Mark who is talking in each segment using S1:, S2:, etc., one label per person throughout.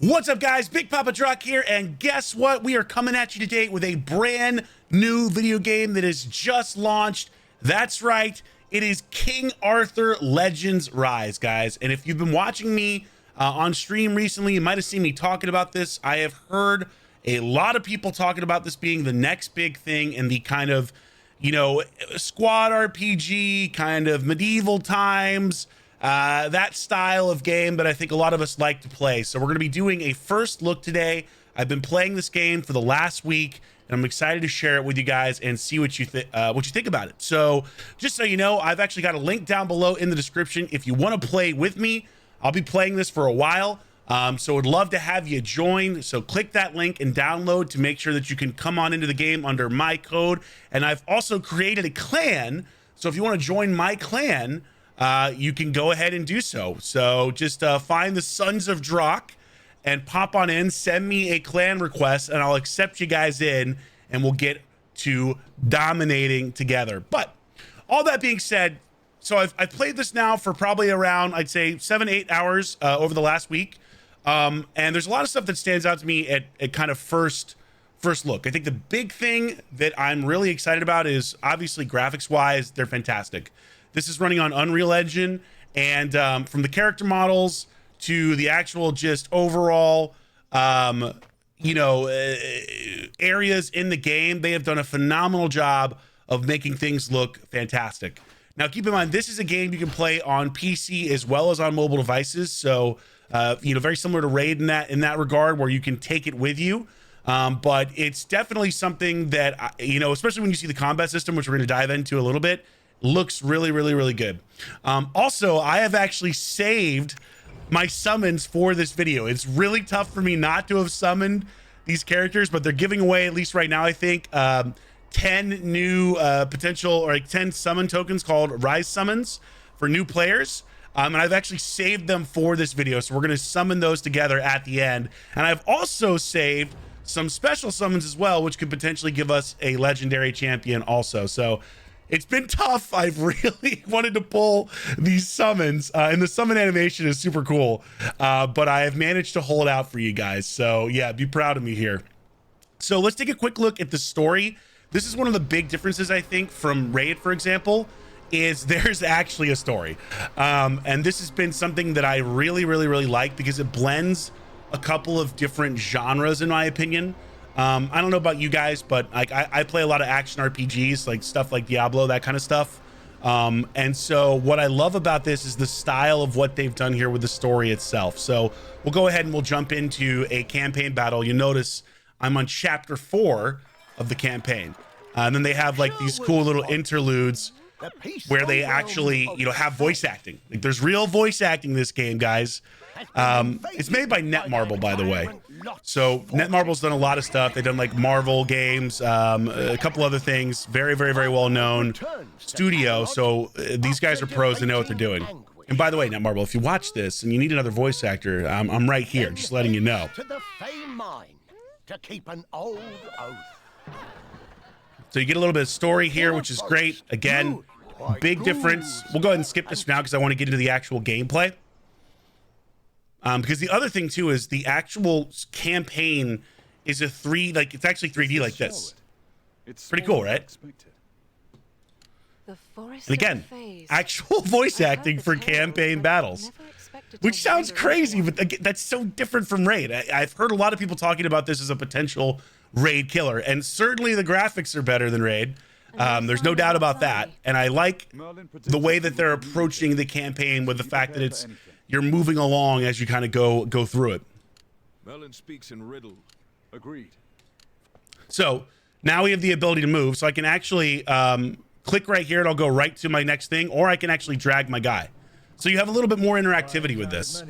S1: What's up, guys? Big Papa Drock here, and guess what? We are coming at you today with a brand new video game that is just launched. That's right, it is King Arthur Legends Rise, guys. And if you've been watching me on stream recently, you might have seen me talking about this. I have heard a lot of people talking about this being the next big thing in the kind of, you know, squad RPG, kind of medieval times, that style of game that I think a lot of us like to play. So we're going to be doing a first look today. I've been playing this game for the last week, and I'm excited to share it with you guys and see what you think about it. So just so you know, I've actually got a link down below in the description. If you want to play with me, I'll be playing this for a while. So would love to have you join. So click that link and download to make sure that you can come on into the game under my code. And I've also created a clan. So if you want to join my clan, you can go ahead and do so. So just find the Sons of Drock and pop on in, send me a clan request, and I'll accept you guys in, and we'll get to dominating together. But all that being said, so I've played this now for probably around, I'd say 7-8 hours over the last week. And there's a lot of stuff that stands out to me at kind of first look. I think the big thing that I'm really excited about is obviously graphics wise, they're fantastic. This is running on Unreal Engine, and from the character models to the actual just overall, you know, areas in the game, they have done a phenomenal job of making things look fantastic. Now, keep in mind, this is a game you can play on PC as well as on mobile devices. So, you know, very similar to Raid in that regard, where you can take it with you. But it's definitely something that, you know, especially when you see the combat system, which we're going to dive into a little bit, looks really good. Also, I have actually saved my summons for this video. It's really tough for me not to have summoned these characters, but they're giving away, at least right now, I think, 10 new potential, or like 10 summon tokens called Rise Summons for new players. And I've actually saved them for this video, so we're going to summon those together at the end. And I've also saved some special summons as well, which could potentially give us a legendary champion also. So it's been tough. I've really wanted to pull these summons, and the summon animation is super cool, but I have managed to hold out for you guys. So yeah, be proud of me here. So let's take a quick look at the story. This is one of the big differences, I think, from Raid, for example, is there's actually a story. And this has been something that I really like, because it blends a couple of different genres, in my opinion. I don't know about you guys, but like I play a lot of action RPGs, like stuff like Diablo, that kind of stuff. And so what I love about this is the style of what they've done here with the story itself. So we'll go ahead and we'll jump into a campaign battle. You notice I'm on chapter 4 of the campaign. And then they have like these cool little interludes where they actually, you know, have voice acting. Like there's real voice acting in this game, guys. It's made by Netmarble, by the way. So Netmarble's done a lot of stuff. They've done like Marvel games, a couple other things. Very well known studio. So these guys are pros and know what they're doing. And by the way, Netmarble, if you watch this and you need another voice actor, I'm right here, just letting you know. To keep an old oath. So you get a little bit of story here, which is great. Again, big difference. We'll go ahead and skip this now because I want to get into the actual gameplay. Because the other thing too is the actual campaign is it's actually 3D like this. It's pretty cool, right? And again, actual voice acting for campaign battles, which sounds crazy, but that's so different from Raid. I've heard a lot of people talking about this as a potential Raid killer, and certainly the graphics are better than Raid. There's no doubt about that. And I like the way that they're approaching the campaign with the fact that you're moving along as you kind of go through it. Merlin speaks in riddle. Agreed. So now we have the ability to move. So I can actually click right here and I'll go right to my next thing, or I can actually drag my guy. So you have a little bit more interactivity with this.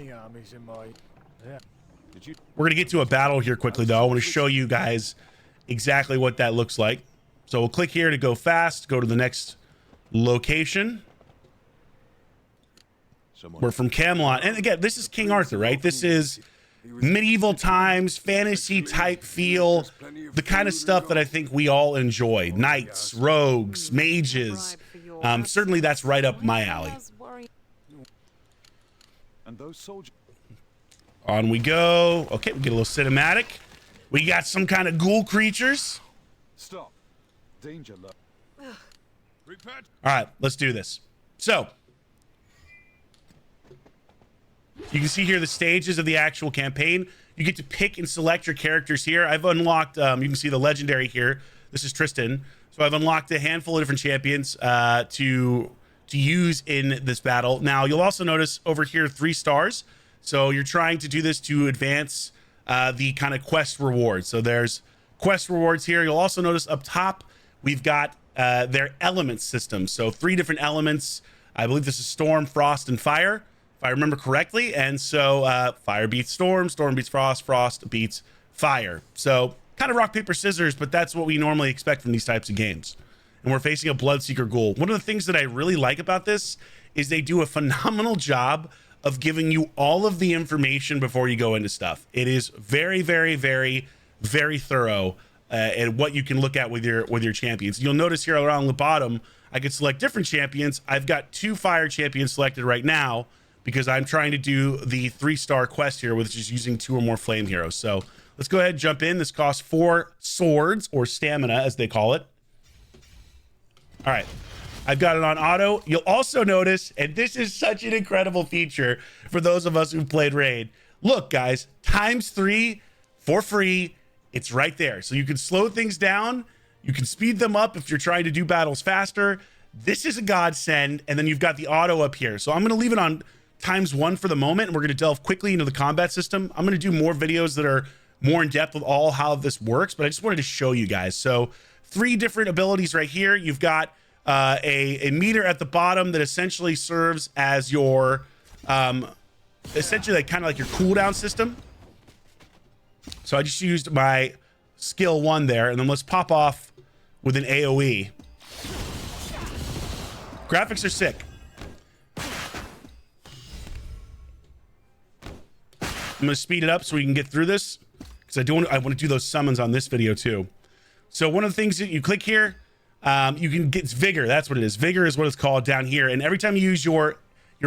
S1: We're gonna get to a battle here quickly though. I want to show you guys exactly what that looks like. So we'll click here to go fast, go to the next location. We're from Camelot, and again, this is King Arthur, right? This is medieval times, fantasy type feel, the kind of stuff that I think we all enjoy. Knights, rogues, mages. Certainly that's right up my alley. On we go. Okay, we get a little cinematic. We got some kind of ghoul creatures.
S2: Stop. Danger low.
S1: All right, let's do this. So you can see here the stages of the actual campaign. You get to pick and select your characters here. I've unlocked, you can see the legendary here. This is Tristan. So I've unlocked a handful of different champions to use in this battle. Now, you'll also notice over here 3 stars. So you're trying to do this to advance the kind of quest rewards. So there's quest rewards here. You'll also notice up top, we've got their element system. So 3 different elements. I believe this is storm, frost, and fire, if I remember correctly. And so fire beats storm, storm beats frost, frost beats fire. So kind of rock, paper, scissors, but that's what we normally expect from these types of games. And we're facing a Bloodseeker Ghoul. One of the things that I really like about this is they do a phenomenal job of giving you all of the information before you go into stuff. It is very, very, very, very thorough and what you can look at with your champions. You'll notice here around the bottom, I could select different champions. I've got 2 fire champions selected right now because I'm trying to do the 3-star quest here, which is using 2 or more flame heroes. So let's go ahead and jump in. This costs 4 swords, or stamina as they call it. All right, I've got it on auto. You'll also notice, and this is such an incredible feature for those of us who've played Raid. Look, guys, ×3 for free. It's right there. So you can slow things down. You can speed them up if you're trying to do battles faster. This is a godsend. And then you've got the auto up here. So I'm going to leave it on ×1 for the moment. And we're going to delve quickly into the combat system. I'm going to do more videos that are more in depth with all how this works, but I just wanted to show you guys. So 3 different abilities right here. You've got a meter at the bottom that essentially serves as your essentially like kind of like your cooldown system. So I just used my skill 1 there, and then let's pop off with an AoE. Graphics are sick. I'm gonna speed it up so we can get through this because I want to do those summons on this video too. So one of the things that you click here, you can get vigor. That's what it is. Vigor is what it's called down here. And every time you use your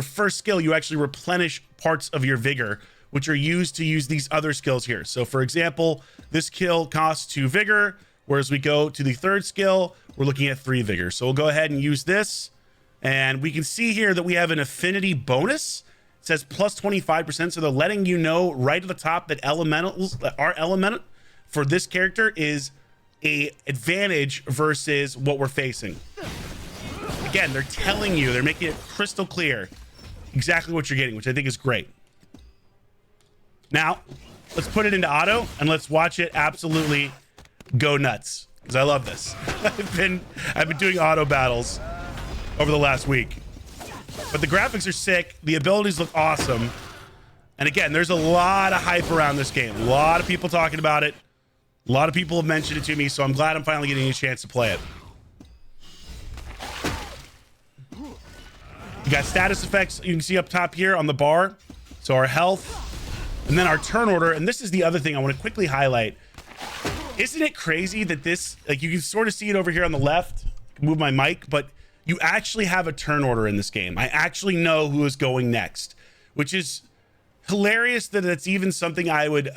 S1: first skill, you actually replenish parts of your vigor, which are used to use these other skills here. So for example, this skill costs 2 vigor, whereas we go to the 3rd skill, we're looking at 3 vigor. So we'll go ahead and use this. And we can see here that we have an affinity bonus. It says plus 25%. So they're letting you know right at the top that our elemental for this character is a advantage versus what we're facing. Again, they're telling you, they're making it crystal clear exactly what you're getting, which I think is great. Now, let's put it into auto and let's watch it absolutely go nuts, because I love this. I've been doing auto battles over the last week. But the graphics are sick, the abilities look awesome. And again, there's a lot of hype around this game. A lot of people talking about it. A lot of people have mentioned it to me, so I'm glad I'm finally getting a chance to play it. You got status effects you can see up top here on the bar. So our health, and then our turn order. And this is the other thing I want to quickly highlight. Isn't it crazy that this, like you can sort of see it over here on the left, move my mic, but you actually have a turn order in this game. I actually know who is going next, which is hilarious that it's even something I would,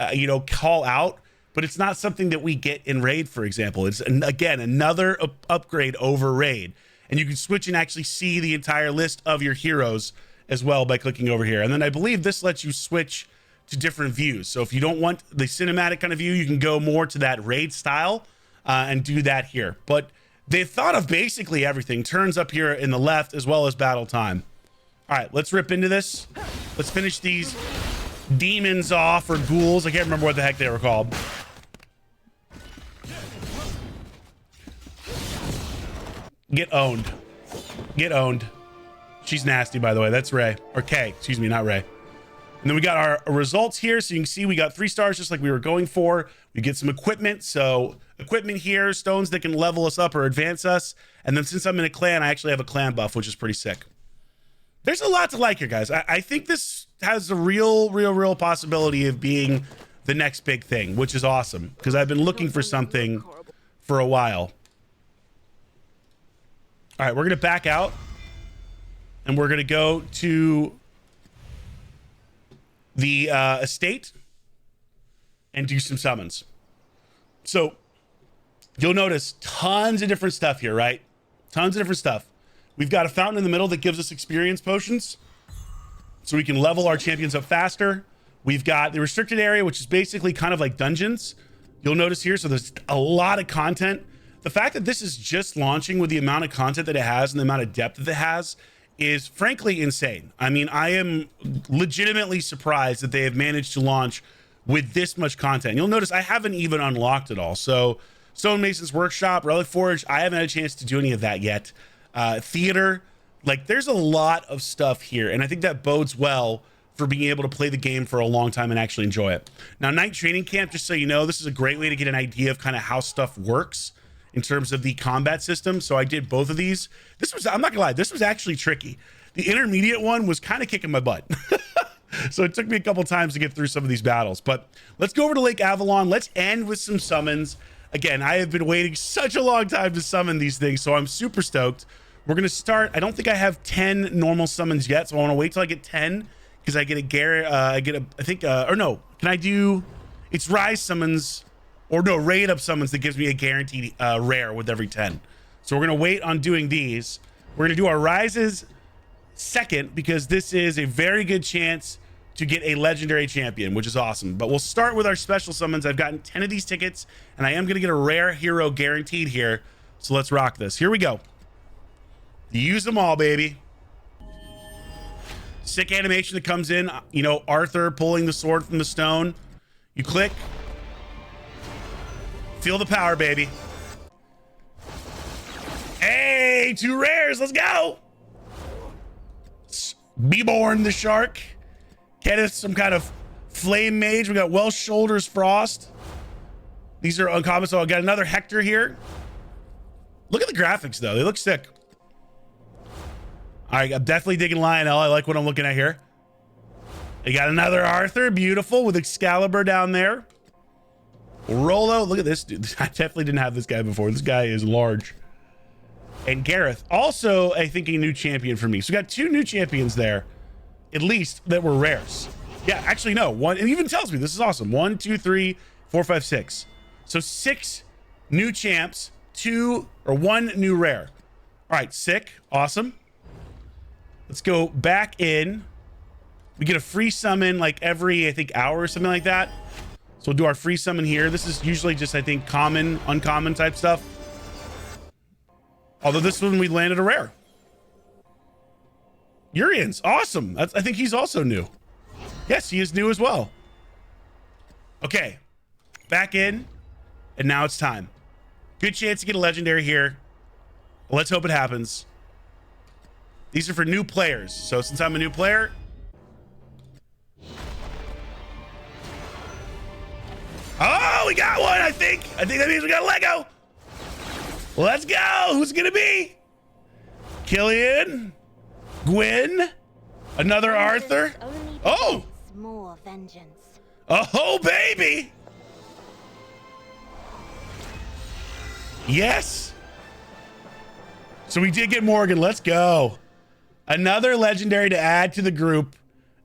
S1: call out, but it's not something that we get in Raid, for example. It's, again, another upgrade over Raid. And you can switch and actually see the entire list of your heroes as well by clicking over here. And then I believe this lets you switch to different views. So if you don't want the cinematic kind of view, you can go more to that Raid style and do that here. But they've thought of basically everything. Turns up here in the left as well as battle time. All right, let's rip into this. Let's finish these demons off, or ghouls. I can't remember what the heck they were called. Get owned. Get owned. She's nasty, by the way. That's Ray. Or Kay. Excuse me, not Ray. And then we got our results here. So you can see we got 3 stars just like we were going for. We get some equipment. So equipment here, stones that can level us up or advance us. And then since I'm in a clan, I actually have a clan buff, which is pretty sick. There's a lot to like here, guys. I think this has a real possibility of being the next big thing, which is awesome, because I've been looking for something for a while. All right, we're going to back out and we're going to go to the estate and do some summons. So you'll notice tons of different stuff here, right? Tons of different stuff. We've got a fountain in the middle that gives us experience potions, so we can level our champions up faster. We've got the restricted area, which is basically kind of like dungeons. You'll notice here, so there's a lot of content. The fact that this is just launching with the amount of content that it has and the amount of depth that it has is frankly insane. I mean, I am legitimately surprised that they have managed to launch with this much content. You'll notice I haven't even unlocked it all. So Stonemason's Workshop, Relic Forge, I haven't had a chance to do any of that yet. Theater, like there's a lot of stuff here, and I think that bodes well for being able to play the game for a long time and actually enjoy it. Now, Night Training Camp, just so you know, this is a great way to get an idea of kind of how stuff works in terms of the combat system. So I did both of these. This was, I'm not gonna lie, this was actually tricky. The intermediate one was kind of kicking my butt. So it took me a couple times to get through some of these battles, but let's go over to Lake Avalon. Let's end with some summons. Again, I have been waiting such a long time to summon these things, so I'm super stoked. We're gonna start, I don't think I have 10 normal summons yet, so I wanna wait till I get 10, because I get a or no, can I do, it's Rise summons, or no, Raid Up summons that gives me a guaranteed rare with every 10. So we're gonna wait on doing these. We're gonna do our Rises second, because this is a very good chance to get a legendary champion, which is awesome. But we'll start with our special summons. I've gotten 10 of these tickets, and I am gonna get a rare hero guaranteed here. So let's rock this. Here we go. Use them all, baby. Sick animation that comes in, you know, Arthur pulling the sword from the stone. You click. Feel the power, baby. Hey, 2 rares, let's go. Beborn the Shark. Kenneth, some kind of flame mage. We got Welsh Shoulders Frost. These are uncommon, so I got another Hector here. Look at the graphics, though. They look sick. All right, I'm definitely digging Lionel. I like what I'm looking at here. You got another Arthur, beautiful, with Excalibur down there. Rolo, look at this dude. I definitely didn't have this guy before. This guy is large. And Gareth, also, I think, a new champion for me. So we got 2 new champions there, at least, that were rares. Yeah, actually, no. One, it even tells me, this is awesome. 1, 2, 3, 4, 5, 6. So 6 new champs, 1 new rare. All right, sick, awesome. Let's go back in. We get a free summon like every, I think, hour or something like that. So we'll do our free summon here. This is usually just, I think, common, uncommon type stuff. Although this one we landed a rare. Urian's awesome. I think he's also new. Yes, he is new as well. Okay, back in, and now it's time. Good chance to get a legendary here. Let's hope it happens. These are for new players. So since I'm a new player, oh, we got one, I think. I think that means we got a Lego. Let's go. Who's it gonna be? Killian, Gwen, another Arthur. Oh,
S3: more vengeance.
S1: Oh, baby. Yes. So we did get Morgan. Let's go. Another legendary to add to the group.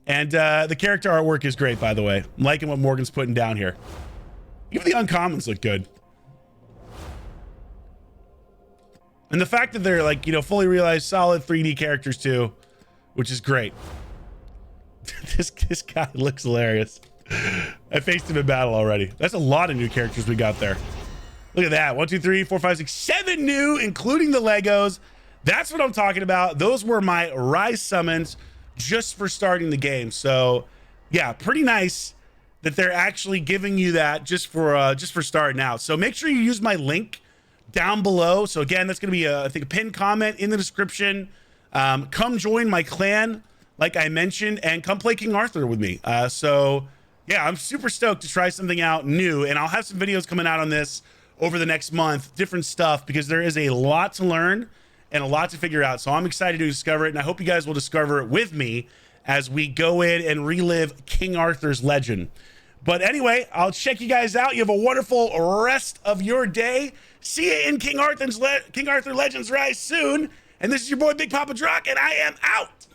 S1: And the character artwork is great, by the way. I'm liking what Morgan's putting down here. Even the uncommons look good. And the fact that they're like, you know, fully realized solid 3D characters too, which is great. This guy looks hilarious. I faced him in battle already. That's a lot of new characters we got there. Look at that. 1, 2, 3, 4, 5, 6, 7 new, including the Legos. That's what I'm talking about. Those were my Rise summons just for starting the game. So yeah, pretty nice that they're actually giving you that just for starting out. So make sure you use my link down below. So again, that's going to be I think a pinned comment in the description. Come join my clan, like I mentioned, and come play King Arthur with me. So yeah, I'm super stoked to try something out new, and I'll have some videos coming out on this over the next month, different stuff, because there is a lot to learn and a lot to figure out. So I'm excited to discover it, and I hope you guys will discover it with me as we go in and relive King Arthur's legend. But anyway, I'll check you guys out. You have a wonderful rest of your day. See you in King Arthur Legends Rise soon. And this is your boy, Big Papa Drock, and I am out.